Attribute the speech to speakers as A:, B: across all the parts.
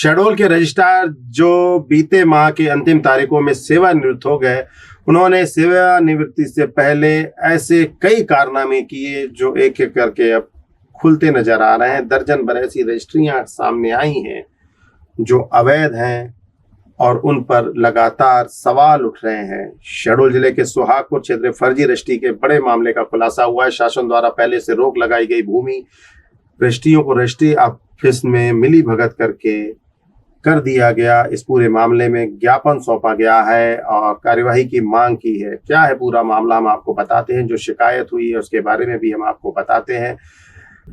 A: शहडोल के रजिस्ट्रार जो बीते माह के अंतिम तारीखों में सेवानिवृत्त हो गए, उन्होंने सेवानिवृत्ति से पहले ऐसे कई कारनामे किए जो एक एक करके अब खुलते नजर आ रहे हैं। दर्जन भर ऐसी रजिस्ट्रियां सामने आई हैं जो अवैध हैं और उन पर लगातार सवाल उठ रहे हैं। शहडोल जिले के सुहागपुर क्षेत्र में फर्जी रजिस्ट्री के बड़े मामले का खुलासा हुआ है। शासन द्वारा पहले से रोक लगाई गई भूमि रजिस्ट्रियों को रजिस्ट्री ऑफिस में मिली भगत करके कर दिया गया। इस पूरे मामले में ज्ञापन सौंपा गया है और कार्यवाही की मांग की है। क्या है पूरा मामला हम आपको बताते हैं। जो शिकायत हुई है उसके बारे में भी हम आपको बताते हैं।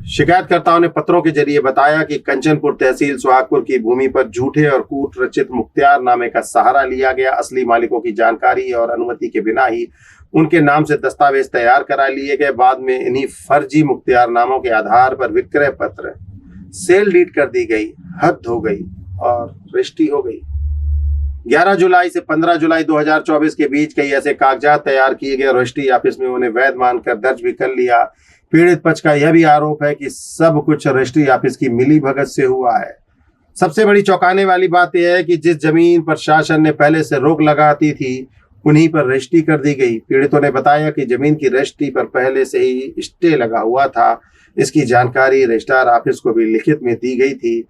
A: शिकायतकर्ताओं ने पत्रों के जरिए बताया कि कंचनपुर तहसील सुहागपुर की भूमि पर झूठे और कूट रचित मुख्तियारनामे का सहारा लिया गया। असली मालिकों की जानकारी और अनुमति के बिना ही उनके नाम से दस्तावेज तैयार करा लिए गए। बाद में इन्हीं फर्जी मुख्तियारनामों के आधार पर विक्रय पत्र सेल डीड कर दी गई, हद हो गई और रजिस्ट्री हो गई। 11 जुलाई से 15 जुलाई 2024 के बीच कई ऐसे कागजात तैयार किए गए। रजिस्ट्री ऑफिस में उन्हें वैध मानकर दर्ज भी कर लिया। पीड़ित पक्ष का यह भी आरोप है कि सब कुछ रजिस्ट्री ऑफिस की मिली भगत से हुआ है। सबसे बड़ी चौंकाने वाली बात यह है कि जिस जमीन पर शासन ने पहले से रोक लगाती थी उन्हीं पर रजिस्ट्री कर दी गई। पीड़ितों ने बताया कि जमीन की रजिस्ट्री पर पहले से ही स्टे लगा हुआ था। इसकी जानकारी रजिस्ट्रार ऑफिस को भी लिखित में दी गई थी।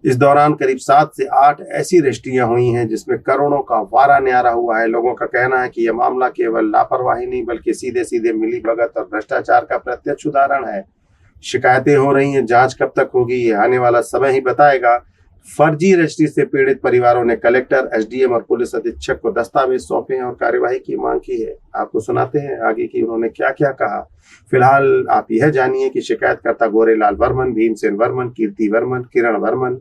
A: इस दौरान करीब 7 से 8 ऐसी रजिस्ट्रियां हुई हैं जिसमें करोड़ों का वारा न्यारा हुआ है। लोगों का कहना है कि यह मामला केवल लापरवाही नहीं बल्कि सीधे सीधे मिली भगत और भ्रष्टाचार का प्रत्यक्ष उदाहरण है। शिकायतें हो रही हैं, जांच कब तक होगी ये आने वाला समय ही बताएगा। फर्जी रजिस्ट्री से पीड़ित परिवारों ने कलेक्टर, एसडीएम और पुलिस अधीक्षक को दस्तावेज सौंपे और कार्यवाही की मांग की है। आपको सुनाते हैं आगे की उन्होंने क्या क्या कहा। फिलहाल आप यह जानिए कि शिकायतकर्ता गोरेलाल वर्मन, भीमसेन वर्मन, कीर्ति वर्मन, किरण वर्मन,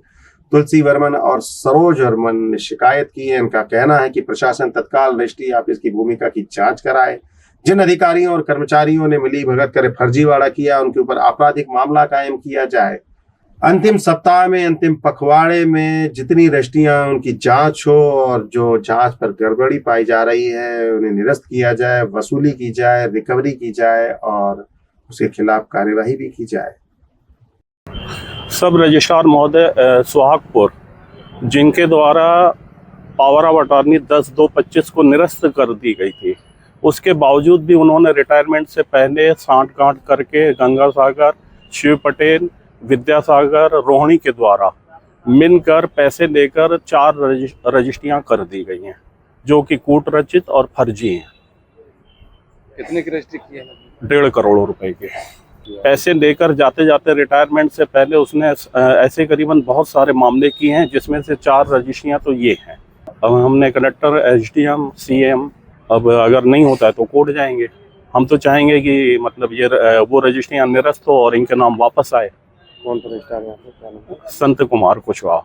A: तुलसी वर्मन और सरोज वर्मन ने शिकायत की है। इनका कहना है कि प्रशासन तत्काल रजिस्ट्री ऑफिस की भूमिका की जांच कराए। जिन अधिकारियों और कर्मचारियों ने मिली भगत करे फर्जीवाड़ा किया उनके ऊपर आपराधिक मामला कायम किया जाए। अंतिम सप्ताह में, अंतिम पखवाड़े में जितनी रजिस्ट्रियां उनकी जांच हो और जो जांच पर गड़बड़ी पाई जा रही है उन्हें निरस्त किया जाए, वसूली की जाए, रिकवरी की जाए और उसके खिलाफ कार्यवाही भी की जाए।
B: सब रजिस्ट्रार महोदय सुहागपुर जिनके द्वारा पावर ऑफ अटॉर्नी 10/2/25 को निरस्त कर दी गई थी, उसके बावजूद भी उन्होंने रिटायरमेंट से पहले सांठ-गांठ करके गंगा सागर, शिव पटेल, विद्यासागर, रोहिणी के द्वारा मिलकर पैसे लेकर 4 रजिस्ट्रियां कर दी गई हैं जो कि कूट रचित और फर्जी हैं।
C: कितने की रजिस्ट्री की है?
B: 1.5 करोड़ रुपए के पैसे लेकर जाते जाते रिटायरमेंट से पहले उसने ऐसे करीबन बहुत सारे मामले किए हैं जिसमें से 4 रजिस्ट्रियां तो ये हैं। अब हमने कलेक्टर, एसडीएम, सीएम, अब अगर नहीं होता है तो कोर्ट जाएंगे। हम तो चाहेंगे कि मतलब ये वो रजिस्ट्रियां निरस्त हो और इनके नाम वापस आए।
C: कौन सा रजिस्ट्रार है?
B: संत कुमार कुशवाहा।